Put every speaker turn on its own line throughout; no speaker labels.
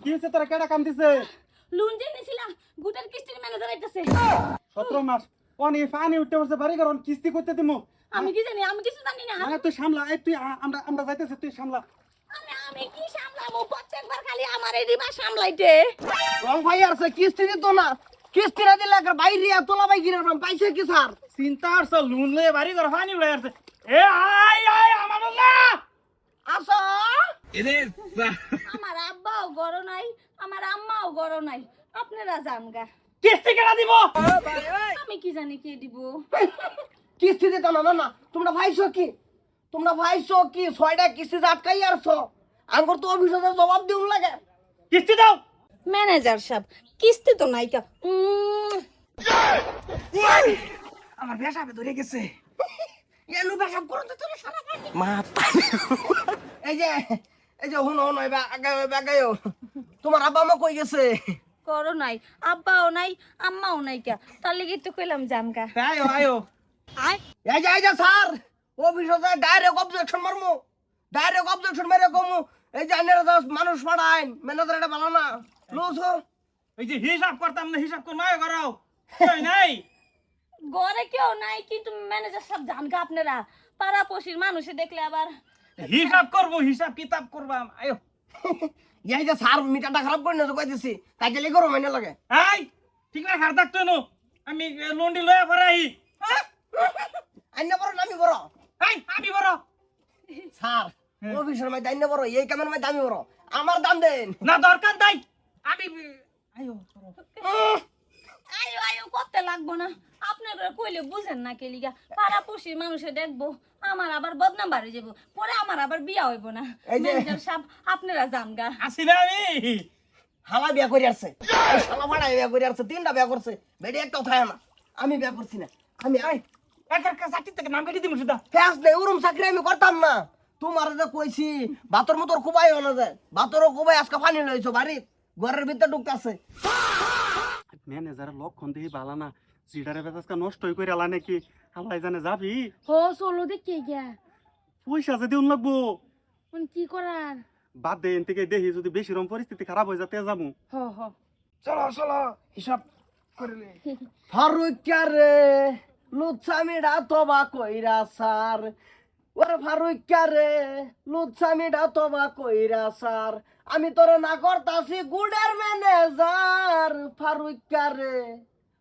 কি হইছে তোরা কেডা কাম দিছে
লোন যে নিছিলা গুটার কিস্তির ম্যানেজার আইতাছে
17 মাস অনি পানি উঠতে বসে বাড়ি ঘর কিস্তি করতে দিমু
আমি কি জানি আমি কিছু জানি না
মানে তুই সামলা এই তুই আমরা যাইতেছি তুই সামলা
আমি কি সামলামু প্রত্যেকবার খালি আমার এই রিবা সামলাইতে
রং ভাই আছে কিস্তি দিত না কিস্তি না দিলে একবার বাইরে তোলা বাই গিরে পাইছে কি স্যার
চিন্তা করছ লোন লয়ে বাড়ি ঘর পানি উড়াই আসছে এ আই আমানুল্লাহ
আসো
আমার আব্বাও গড় নাই আমার আম্মাও গড় নাই আপনারা যান গা
কিস্তি কেডা দিব
আমি কি জানি কে দিব
কিস্তি দিত না না তোমরা ভাইছো কি 6টা কিস্তি আটকাই আসছো আঙ্গুর তো অফিসে জবাব দিউন লাগে
কিস্তি দাও
ম্যানেজার সাহেব কিস্তি তো নাই কা
আমার বেশাবে ধরে গেছে এলু বেশাব করতে তোরে সারা মা এই যে হুন বাগায়ও তোমার আব্বা মা কই গেছে
গড় নাই আব্বাও নাই আম্মাও নাই কা তার লাগি তো কইলাম যান গা
আয়ো
এই যে স্যার অফিসে ডাইরেক্ট অবজেকশন মারমু ডাইরেক্ট অবজেকশন মেরে কমু এই যে আন্নারা মানুষ পাঠাইন ম্যানেজার এটা ভালো না লুজ
এই যে হিসাব করতাম না হিসাব কর মায় করাও কই নাই
গড়ে কেউ নাই কিন্তু ম্যানেজার সাহেব যান গা আপনারা পাড়াপড়শির মানুষে দেখলে আবার
হিসাব করব হিসাব কিতাব করবাম আয়ো
এই যে স্যার মিটারটা খারাপ করে না কইতেছি তাই গেলে করো মাইনে লাগে
এই ঠিক না খার থাকতো নো আমি লোনডি লয়া পড়াই
আইনা বড় নামি বড়
এই আমি বড়
স্যার অফিসের মধ্যে আইনা বড় এই কামের মধ্যে দামি বড় আমার দাম দেন
না দরকার নাই আমি আয়ো
আয়ো আয়ো করতে লাগবো না আপনারা কইলে বুঝেন না কে লিগা পাড়াপড়শির মানুষে দেখবো আমার আবার বদনাম বাড়ি যাবো পরে আমার আবার বিয়া হইব না
এই যে-
ম্যানেজার সাহেব আপনারা যান গা
আসি না আমি
হালা বিয়া করে আসছে এই শালা ভাড়া বিয়া করে আসছে 3টা বিয়া করছে বেডি একটা উঠায় না আমি বিয়া করছি না আমি
একার কাছে চাকরি থেকে নাম কেটে দিমু সুদা
ফ্যাস নেই উরুম চাকরি আমি করতাম না তোমার যে কইছি বাতর মতর কুবাই না যায় বাতরও কুবাই আজকে পানি লইছো বাড়ি ঘরের ভিতরে ঢুকতাছে
ম্যানেজার লক্ষণ দেখি ভালো না সিডারে বেজাজকা নষ্ট হই কইরা আলা নাকি আল্লাহ জানে যাবি
হো চলো দেখে গিয়া
পয়সা যে দিউন লাগবো
মানে কি করার
বাদ দে এনতে দেখি যদি বেশি রকম পরিস্থিতি খারাপ হয়ে যাতে যাবো
হ
চলো হিসাব করিলে ফারুক রে লুচ্ছামিডা তোবা কইরা স্যার ওরে ফারুক রে লুচ্ছামিডা তোবা কইরা স্যার আমি তোরে না করতাছি গুডের ম্যানেজার ফারুক রে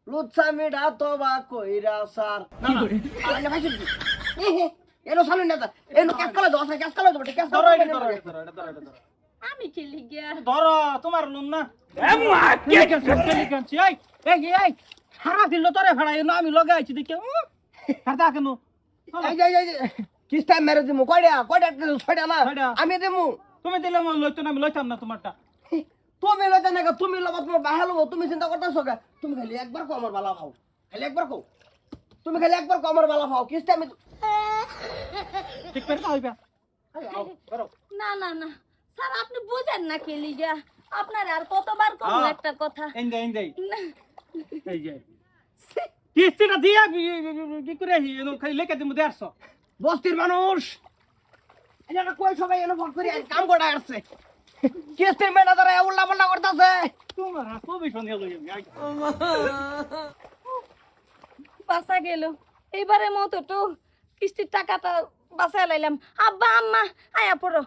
লুচ্ছামিডা তোবা কইরা স্যার না না ভাই এনো সামনে না এনো ক্যাসকালা দাও ক্যাসকালা দাও ক্যাসকালা
আমি কি লিগিয়া
ধর তোমার লোন না এই সারা দিল তোরে ফেড়াই আমি লগে আইছি দেখে হারতা কেন
এই কিস্তা মেরে দিমু কয়টা 6টা না
ছয়টা।
আমি দিমু
তুমি দিলে মই লইতো না আমি লইতাম না তোমারটা
তুমি লইতে না তুমি লবা তোমার বাহাল হবো তুমি চিন্তা করতেছো কে তুমি খালি একবার কো আমার বালা ভাও খালি একবার কো তুমি খালি একবার কো আমার বালা ভাও কিস্তা আমি
ঠিক করে হইবা
না না না স্যার আপনি বুঝেন না কে লিগা আপনার আর কতবার কম একটা কথা
এন্দাই
না,
এই যে কিস্তিটা দিয়া কি করে খালি লেখা দিমু 150
বস্তির মানুষ এটা কই সবাই এনে ফোন করি কাম করা আসছে কিস্তির ম্যানেজার উল্লা পাল্লা করতেছে
তোমার খুবই সন্দেহ লই
বাঁচা গেল এইবারের মতো তো কিস্তির টাকাটা বাঁচায় লাইলাম আব্বা আম্মা আয়া পড়ো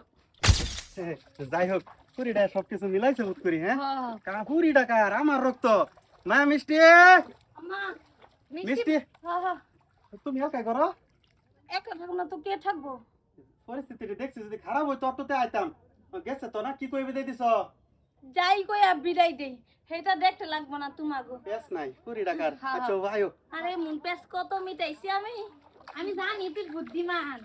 যাই হোক কুড়িটা সবকিছু মিলাইছে বোধ করি হ্যাঁ
হ্যাঁ।
কুড়ি টাকা আর আমার রক্ত না মিষ্টি
আম্মা
মিষ্টি
হ্যাঁ হ্যাঁ
তুমি একাই করো
একলা থাকবো না তো কে থাকবো
পরিস্থিতিটা দেখছি যদি খারাপ হইতো অটোতে আইতাম গেছে তো না কি কইবে দিয়ে দিছ
যাই কইয়া বিদায় দেই সেটা দেখতে লাগবো না তোমাগো
বেশ নাই কুড়ি টাকার
হ্যাঁ,
আচ্ছা ভাইও
আরে মন পেস কত মিটাইছি আমি জানি তুই বুদ্ধিমান